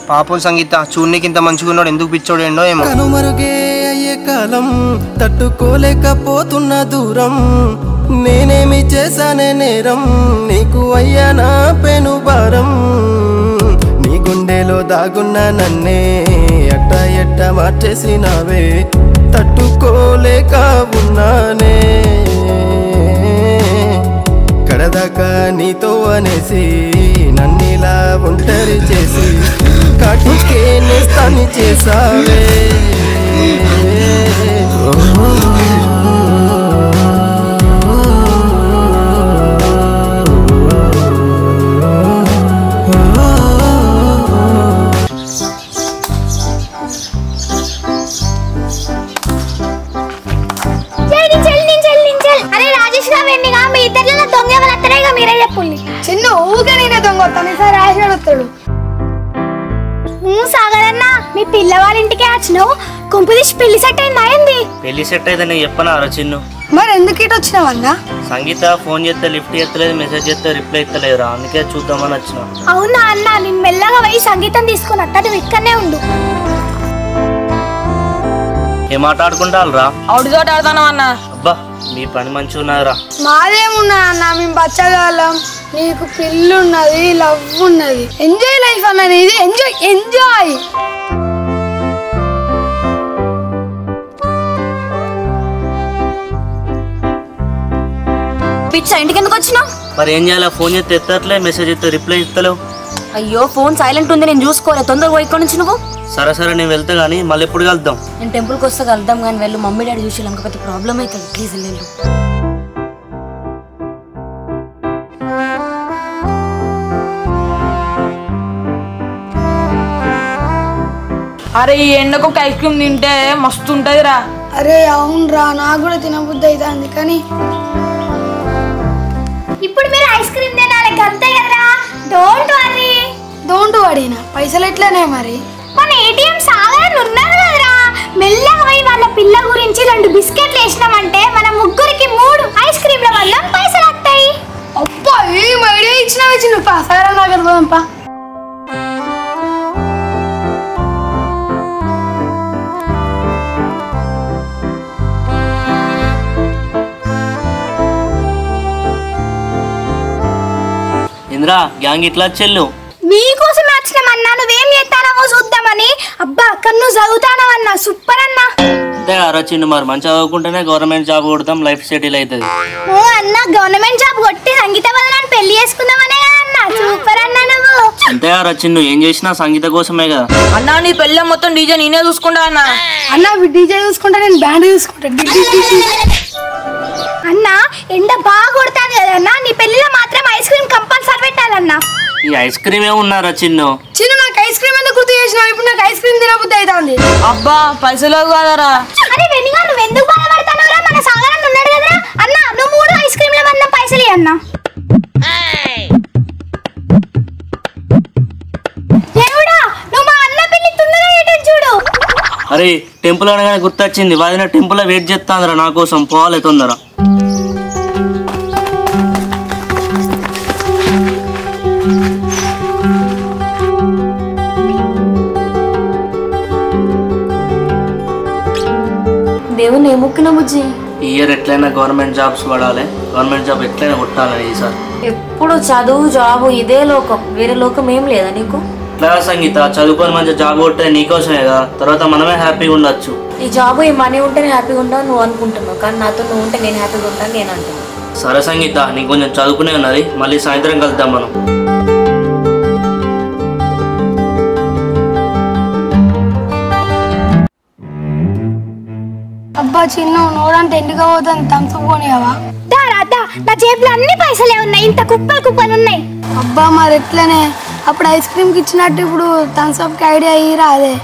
పాపం సంగీత చూడనీకి ఇంత మంచిగా ఉన్నాడు, ఎందుకు పిచ్చోడేండో ఏమో. కనుమరుగే అయ్యే కాలం తట్టుకోలేకపోతున్న దూరం, నేనేమి చేశానే నేరం, నీకు అయ్యా నా పెను భారం. నీ గుండెలో దాగున్న నన్నే అట్ట ఎట్ట మార్చేసినావే, తట్టుకోలేక ఉన్నానే. కడదాకా నీతో అనేసి నన్నిలా ఒంటరి చేసి కాటికే నేస్తాన్ని చేసావే. చిన్న ఊగా నేనే దొంగ వస్తాను, ఈసారి రాసి అడుగుతాడు. సాగరన్న మీ పిల్లవాళ్ళ ఇంటికి వచ్చినావు, కొంపదీసి పెళ్లి సెట్ అయిందా? ఏంది పెళ్లి సెట్ అయితే నేను చెప్పనా రా చిన్ను? మరి ఎందుకు ఇటు వచ్చినావన్నా? సంగీత ఫోన్ చేస్తే లిఫ్ట్ చేస్తలేదు, మెసేజ్ చేస్తే రిప్లై ఇస్తలేదు రా, అందుకే చూద్దామని వచ్చిన. అవునా అన్న, నేను మెల్లగా పోయి సంగీతం తీసుకుని అట్టదు ఇక్కడనే ఉండు. ఏం మాట్లాడుకుంటారు రా? అవుట్ తోట ఆడతాను అన్న. అబ్బా మీ పని మంచిగా ఉన్నారా? మాదేమున్నా అన్న, మేము బచ్చగాళ్ళం, నీకు పిల్లు ఉన్నది, లవ్ ఉన్నది, ఎంజాయ్ లైఫ్ అన్నది, ఇది ఎంజాయ్ ఎంజాయ్. పిచ్చా ఇంటికి ఎందుకు వచ్చినావు? మరి ఏం చేయాలి? ఫోన్ చేస్తే ఎత్తట్లే, మెసేజ్ చేస్తే రిప్లై ఇస్తలేవు. అయ్యో ఫోన్ సైలెంట్ ఉంది, నేను చూసుకోలే. తొందరగా పోయి ఇక్కడ నుంచి నువ్వు. సరే సరే నేను వెళ్తా గానీ మళ్ళీ ఎప్పుడు కలుద్దాం? నేను టెంపుల్కి వస్తే కలుద్దాం కానీ వెళ్ళు. మమ్మీ డాడీ చూసి లేకపోతే ప్రాబ్లం అవుతుంది. ప్లీజ్ వెళ్ళు. అరే ఈ ఎండకు ఒక ఐస్ క్రీమ్ తింటే మస్తు ఉంటది రా. అరే అవునరా, నాకు కూడా తినబుద్ధి అవుతుంది, కానీ ఇప్పుడు మీరు ఐస్ క్రీమ్ తినాలి అంతే కదరా. Don't worry. డోంట్ వరీనా? పైసలు ఎట్లనే మరి? మన ఏటీఎం సాగర్ ఉన్నారు కదరా, మెల్లగా పోయి వాళ్ళ పిల్ల గురించి 2 బిస్కెట్లు వేసినామంటే మన ముగ్గురికి 3 ఐస్ క్రీమ్ల వల్ల పైసలు వస్తాయి. అబ్బా ఏం ఐడియా ఇచ్చినావే చిన్న. సాగర్ దగ్గర పోదాంపా. ఇంద్రా గ్యాంగ్ ఇట్లా చెల్లు మీకోసం వచ్చినామన్నా, నువ్వేం చేస్తానో చూద్దామని. అబ్బా అక్కడ నువ్వు చదువుతానవన్నా, సూపర్ అన్నా. అంతే కదా చిన్ను, మరి మంచి చదువుకుంటేనే గవర్నమెంట్ జాబ్ కొడతాం, లైఫ్ సెటిల్ అవుతుంది. ఓ అన్న, గవర్నమెంట్ జాబ్ కొట్టి సంగీత వదలని పెళ్లి చేసుకుందామనే కదా అన్న. సూపర్ అన్నా నువ్వు. అంతే కదా చిన్ను, ఏం చేసినా సంగీత కోసమే కదా అన్నా. నీ పెళ్ళి మొత్తం డీజే నేనే చూసుకుంటా అన్న. అన్న డీజే చూసుకుంటా, నేను బ్యాండ్ చూసుకుంటా. అన్న ఎండ బాగా కొడతాను కదన్నా, నీ పెళ్లిలో మాత్రం ఐస్ క్రీమ్ కంపల్సరీ పెట్టాలన్నా. ఈ ఐస్ క్రీమ్ ఏమున్నారా చిన్ను? చిన్న నాకు ఐస్ క్రీమ్ ఎందుకు గుర్తు చేసినావు? ఇప్పుడు నాకు ఐస్ క్రీమ్ తినబుద్ధి అవుతుంది. అబ్బా పైసలు కాదరా. అరే వెనిగా నువ్వు ఎందుకు బాధపడతావురా? మన సాగర్ ఉన్నాడు కదరా అన్న, నువ్వు 3 ఐస్ క్రీమ్ల వల్ల పైసలు అన్న. దేవుడా, నువ్వు మా అన్న పెళ్లి తొందరగా ఏటని చూడు. అరే టెంపుల్ అనగానే గుర్తొచ్చింది, వాదిన టెంపుల్ వెయిట్ చేస్తాందిరా నా కోసం, పోవాలి తొందర. దేవుని ఏముక్కిన బుజ్జి? ఈ ఇయర్ ఎట్లయినా గవర్నమెంట్ జాబ్స్ పడాలి, గవర్నమెంట్ జాబ్ ఎట్లయినా కొట్టాలని ఈసారి. ఎప్పుడు చదువు జాబు ఇదే లోకం, వేరే లోకం ఏం లేదా నీకు? ఎట్లా సంగీత, చదువుకొని మంచిగా జాబ్ కొట్టే నీకోసమే కదా, తర్వాత మనమే హ్యాపీగా ఉండొచ్చు. ఈ జాబు ఈ మనీ ఉంటేనే హ్యాపీగా ఉంటావు నువ్వు అనుకుంటున్నావు, కానీ నాతో నువ్వు ఉంటే నేను హ్యాపీగా ఉంటాను నేను అంటున్నాను. సరే సంగీత, నీకు కొంచెం చదువుకునే ఉన్నది, మళ్ళీ సాయంత్రం కలుద్దాం మనం. అబ్బా చిన్న నోడంటే ఎందుకు పోతాను తంచుకోనివా రాదా నా జేబులో అన్ని పైసలే ఉన్నాయి ఇంత కుప్పలు కుప్పలు ఉన్నాయి అబ్బా మరి ఎట్లనే అప్పుడు ఐస్ క్రీమ్కి ఇచ్చినట్టు ఇప్పుడు థమ్స్అప్కి ఐడియా అయ్యిరా అదే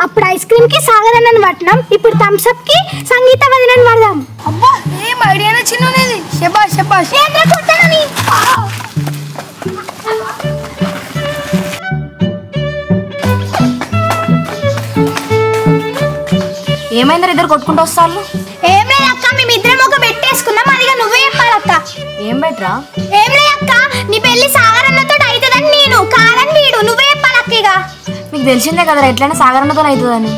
అప్పుడు ఐస్ క్రీమ్ కి సాగరన్నని పట్టినాం ఇప్పుడు థమ్స్అప్ కి సంగీత వదినని పడదాం అబ్బా ఏం ఐడియానే చిన్నది శబాష్ శబాష్ ఏంద్ర కొట్టనని ఏమైందా ఇద్దరు కొట్టుకుంటూ వస్తారు? ఏం లేదు అక్క మేమిద్దరం ఒక పెట్టేసుకున్నాం అదిగా నువ్వే చెప్పాలక్క ఏం బెట్రా? ఏం లేదు అక్క నీ పెళ్లి సాగరన్నతో అవుతుందని నేను కాదని వీడు నువ్వే చెప్పాలక్క ఇక మీకు తెలిసిందే కదా ఎట్లయినా సాగరన్నతో అవుతుందని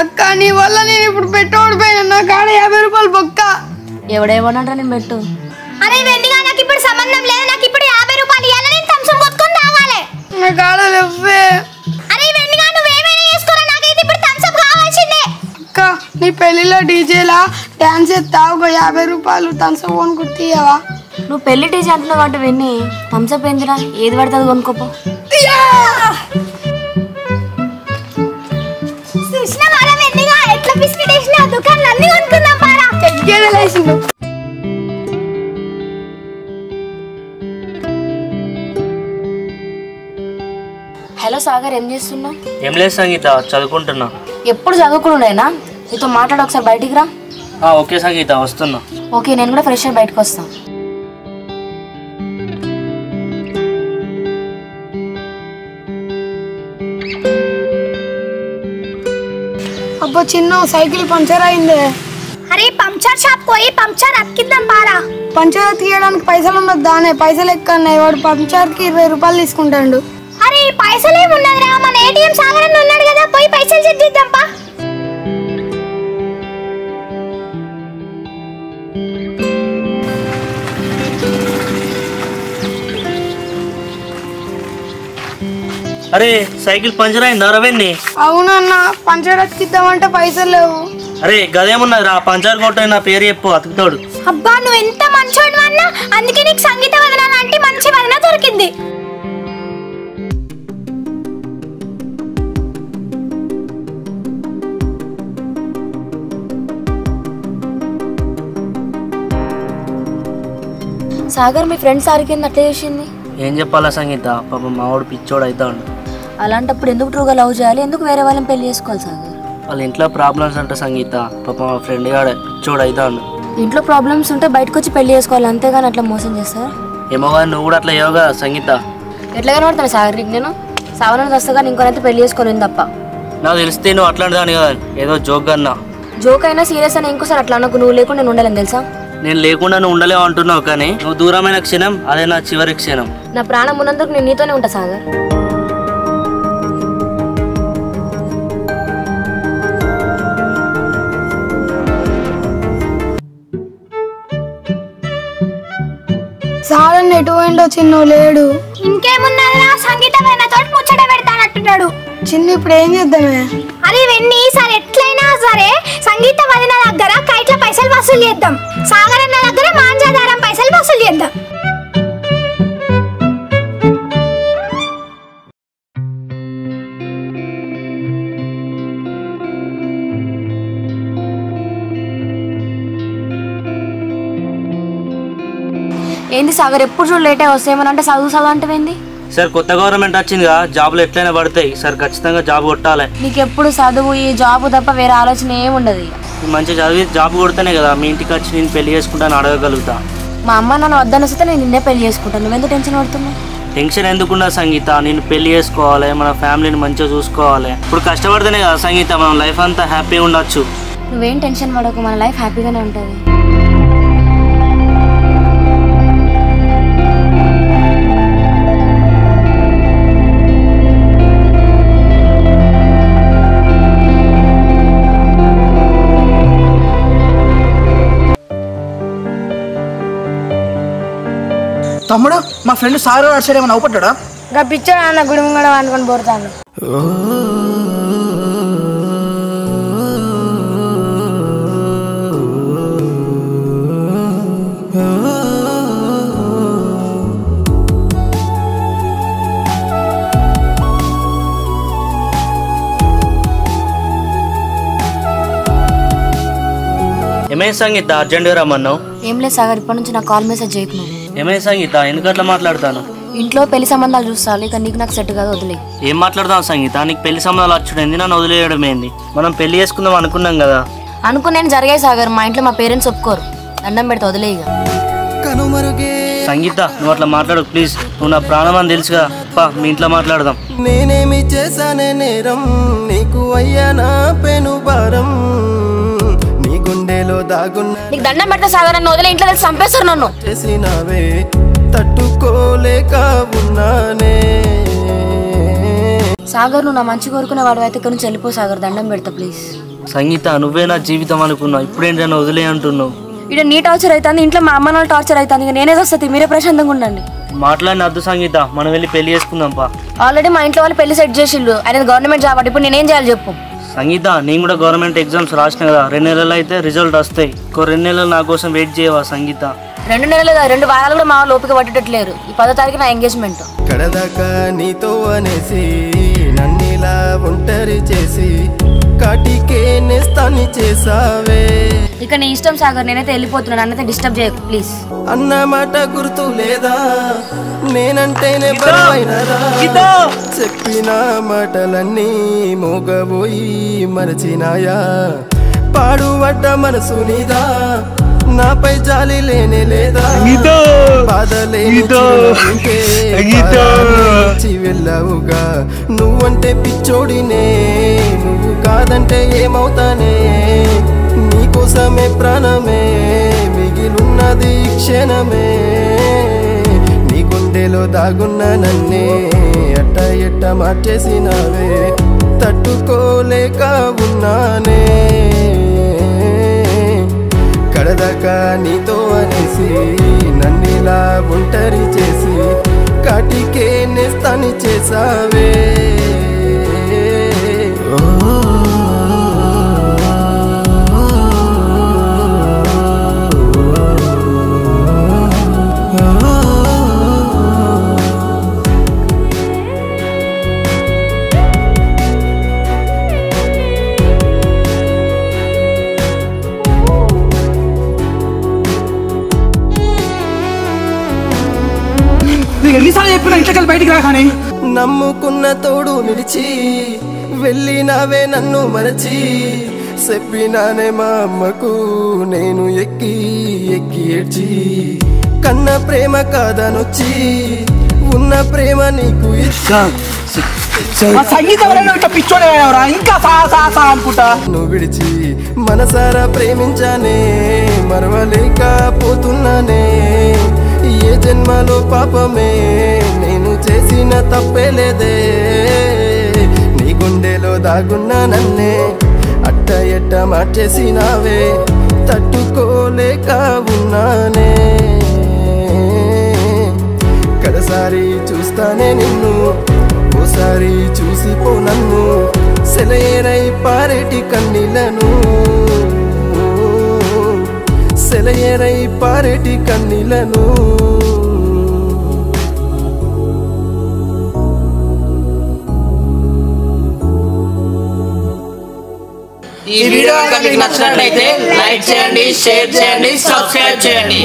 అక్క నీ వల్ల నేను ఇప్పుడు పెట్టోడిపోయినా నా కాడ 50 రూపాయలు బొక్క ఎవడేమన్నారా నేను పెట్టు అరే వెండిగా నాకు ఇప్పుడు సంబంధం లేదు నాకు ఇప్పుడు 50 రూపాయలు ఇవ్వాలి నేను థమ్స్అప్ కొట్టుకొని తాగాలి నా కాడ లేవే అరే వెండిగా నువ్వేమైనా చేసుకోరా నాకైతే ఇప్పుడు థమ్స్అప్ కావాల్సిందే అక్క నీ పెళ్లిలో డీజేలా డాన్స్ చేస్తా ఒక 50 రూపాయలు థమ్స్అప్ కొనుక్కు తీయవా నువ్వు పెళ్లి టీచర్ అంటున్నావు కాబట్టి విన్ని థమ్స్అప్ ఏందిరా ఏది పడుతుంది కొనుక్కోపో హలో సాగర్ ఏం చేస్తున్నావు? ఏం లేదు సంగీత చదువుకుంటున్నా. ఎప్పుడు చదువుకున్నాడేనా? నీతో మాట్లాడు ఒకసారి బయటికి రా. ఓకే సంగీత వస్తున్నా. ఓకే నేను కూడా ఫ్రెష్ అయ్యి బయటకు వస్తాను. అబ్బో చిన్న సైకిల్ పంచర్ అయింది. అరే పంచర్ షాప్ పోయి పంచర్ అతికిద్దాం పారా. పంచర్ అతికియడానికి పైసలు ఉండదు దానే పైసలు ఎక్కన్నాయి వాడు పంచర్ కి 20 రూపాయలు తీసుకుంటాడు. అరే పైసలు ఏమున్నదిరా మన ఏటీఎం సాగరన్న ఉన్నాడు కదా పోయి పైసలు చెల్లిద్దాం పా. అరే సైకిల్ పంచర్ అయిందా రవెన్ని? అవునన్నా పంచర్ అతికిద్దామంటే పైసలు లేవు. అరే గదేమున్నది రా పంచర్ కొట్ట నా పేరు చెప్పు అతుకుతాడు. అబ్బా నువ్వు ఎంత మంచోడు అన్నా అందుకే నీకు సంగీత వదన లాంటి మంచి వదన దొరికింది. సాగర్ మీ ఫ్రెండ్ సారికి అట్లా చేసింది. ఏం చెప్పాలా సంగీత పాపం మావాడు పిచ్చోడు అవుతాడు. అలాంటప్పుడు ఎందుకు ట్రూగా లవ్ చేయాలి? ఎందుకు వేరే వాళ్ళని పెళ్లి చేసుకోవాలి సాగర్? వాళ్ళ ఇంట్లో ప్రాబ్లమ్స్ అంటే సంగీత పాపం మా ఫ్రెండ్ గాడే పిచ్చోడు అవుతాడు. ఇంట్లో ప్రాబ్లమ్స్ ఉంటే బయటకు వచ్చి పెళ్లి చేసుకోవాలి అంతేగాని అట్లా మోసం చేస్తారు. ఏమో కానీ నువ్వు కూడా అట్లా యోగా సంగీత. ఎట్లా కనబడతాను సాగర్ నీకు? నేను సావనానికి వస్తా కానీ ఇంకోనైతే పెళ్లి చేసుకోలేను తప్ప. నాకు తెలిస్తే నువ్వు అట్లాంటి దాని కదా ఏదో జోక్ అన్నా. జోక్ అయినా సీరియస్ అయినా ఇంకోసారి అట్లా నాకు నువ్వు లేకుండా నేను ఉండలేను తెలుసా? నేను లేకుండా నువ్వు ఉండలేవు అంటున్నావు కానీ నువ్వు దూరమైన క్షణం అదే నా చివరి క్షణం. నా ప్రాణం ఉన్నందుకు నేను నీతోనే ఉంటా సాగర్. సాగర్ ఎటు పోయిండో చిన్ను లేడు. ఇంకేమున్నదిరా సంగీత తోటి ముచ్చట పెడతానట్టున్నాడు. చిన్ను ఇప్పుడు ఏం చేద్దామే? అరే వెన్నీ సరే ఎట్లయినా సరే సంగీత వదిన దగ్గర కైట్ల పైసలు వసూలు చేద్దాం. సాగర్ అన్న దగ్గర మాంజాదారం పైసలు వసూలు చేద్దాం. ఏంది సాగర్ ఎప్పుడు చూడు లేటే వస్తాయేమనంటే చదువు అంటే ఏంది? సార్ కొత్త గవర్నమెంట్ వచ్చిందిగా జాబ్లు ఎట్లయినా పడతాయి సార్ ఖచ్చితంగా జాబ్ కొట్టాలి. నీకు ఎప్పుడు చదువు ఈ జాబ్ తప్ప వేరే ఆలోచన ఏముండదు. మంచి చదివి జాబ్ కొడితేనే కదా మీ ఇంటికి వచ్చి నేను పెళ్లి చేసుకుంటాను అడగగలుగుతా. మా అమ్మ నన్ను వద్దని వస్తే నేను నిన్నే పెళ్లి చేసుకుంటాను. నువ్వెందుకు టెన్షన్ పడుతున్నావు? టెన్షన్ ఎందుకున్నా సంగీత నేను పెళ్లి చేసుకోవాలి మన ఫ్యామిలీని మంచిగా చూసుకోవాలి. ఇప్పుడు కష్టపడితేనే కదా సంగీత మనం లైఫ్ అంతా హ్యాపీగా ఉండొచ్చు. నువ్వేం టెన్షన్ పడకు మన లైఫ్ హ్యాపీగానే ఉంటుంది. తమ్ముడు మా ఫ్రెండ్ సాగర్ వాడు సైడ్ ఏమైనా అవుపడ్డా? ఇంకా పిచ్చోడు అన్న గుడి ముంగడ అనుకొని పోతాను. ఏమైంది సంగీత అర్జెంట్గా రమ్మన్నావు? ఏం లేదు సాగర్, ఇప్పటి నుంచి నాకు కాల్ మెసేజ్ చేయకు నువ్వు. ఏమైంది సంగీత ఎందుకట్లా మాట్లాడతాను? ఇంట్లో పెళ్లి సంబంధాలు చూస్తాను, ఇక నీకు నాకు సెట్ కాదు, వదిలే. ఏం మాట్లాడతావు సంగీత? నీకు పెళ్లి సంబంధాలు వచ్చుడేంది, నన్ను వదిలేయడం ఏంది? మనం పెళ్లి చేసుకుందాం అనుకున్నాం కదా. అనుకున్నాను జరిగాయి సాగర్, మా ఇంట్లో మా పేరెంట్స్ ఒప్పుకోరు, దండం పెడతా, వదిలే ఇక. సంగీత నువ్వు అట్లా మాట్లాడు ప్లీజ్, నువ్వు నా ప్రాణం అని తెలుసుగా. మీ ఇంట్లో మాట్లాడదాం. నేనేమి చేశానే నేరం, నీకు అయ్యానా పెను భారం, నీ గుండెలో దాగున్న నీకు దండం పెడతా సాగర్, నన్ను వదిలే, ఇంట్లో తెలిసి చంపేస్తారు నన్ను. చేసినవే తట్టుకోలేక ఉన్నానే. సాగర్ నువ్వు నా మంచి కోరుకునే వాడు అయితే ఇక్కడ నుంచి వెళ్ళిపో సాగర్, దండం పెడతా ప్లీజ్. సంగీత నువ్వే నా జీవితం అనుకున్నావు, ఇప్పుడేంటి నన్ను వదిలే అంటున్నావు? ఇక్కడ నీ టార్చర్ అవుతుంది, ఇంట్లో మా అమ్మ నాన్న టార్చర్ అవుతుంది, ఇక నేనే వస్తుంది, మీరే ప్రశాంతంగా ఉండండి. మాట్లాడిన అద్దు సంగీత, మనం వెళ్ళి పెళ్లి చేసుకుందాం పా. ఆల్రెడీ మా ఇంట్లో వాళ్ళు పెళ్లి సెట్ చేసిళ్ళు, ఆయన గవర్నమెంట్ జాబ్, ఇప్పుడు నేనేం చేయాలి చెప్పు. సంగీత నేను కూడా గవర్నమెంట్ ఎగ్జామ్స్ రాసిన కదా, 2 నెలలు అయితే రిజల్ట్ వస్తాయి. ఇంకో 2 నెలలు నా కోసం వెయిట్ చేయవా సంగీత? 2 నెలలు 2 వారాలు కూడా మా వాళ్ళు ఓపిక పట్టేటట్లేరు. ఈ 10వ తారీఖు నా ఎంగేజ్మెంట్. కడదాకా నీతో అనేసి నన్నిలా ఒంటరి చేసి కాటికే నేస్తాన్ని చేసావే. ఇక నీ ఇష్టం సాగర్, నేనైతే వెళ్ళిపోతున్నాను, అన్నైతే డిస్టర్బ్ చేయకు ప్లీజ్. అన్న మాట గుర్తు లేదా, నేనంటేనే బరువైనదా, చెప్పిన మాటలన్నీ మోగబోయి మరచినాయా, పాడుబడ్డ మనసు నీదా, నాపై జాలి లేనే లేదా, బాధలేని వెళ్ళవుగా, నువ్వంటే పిచ్చోడినే, నువ్వు కాదంటే ఏమవుతానే, నీకోసమే ప్రాణమే మిగిలున్నది క్షణమే, నీ గుండెలో దాగున్న నన్నే అట్ట ఎట్ట మార్చేసినవే, తట్టుకోలేక ఉన్నానే. కడదాకా నీతో అనేసి నన్నిలా ఒంటరి చేసి కాటికే నేస్తాన్ని చేసావే. ఎన్నిసార్లు చెప్పినా ఇంట్లోకి బయటికి రా, కానీ నమ్ముకున్న తోడు నిలిచి వెళ్ళినావే నన్ను మరచి, చెప్పినానే మా అమ్మకు నేను ఎక్కి ఎక్కి ఏడ్చి, కన్న ప్రేమ కాదనొచ్చి ఉన్న ప్రేమ నీకు పిచ్చోడేవరా ఇంకా అనుకుంటా. నువ్వు విడిచి మనసారా ప్రేమించానే, మరవలేకపోతున్నానే, ఏ జన్మలో పాపమే నేను చేసిన తప్పే లేదే, నీ గుండెలో దాగున్న నన్నే అట్ట ఎట్ట మార్చేసినావే, తట్టుకోలేక ఉన్నానే. కడసారి చూస్తానే నిన్ను, ఓసారి చూసిపో నన్ను, సెలయేరై పారేటి కన్నీళ్లను, సెలయేరై పారేటి కన్నీళ్లను. ఈ వీడియో కనుక మీకు నచ్చినట్లయితే లైక్ చేయండి, షేర్ చేయండి, సబ్స్క్రైబ్ చేయండి.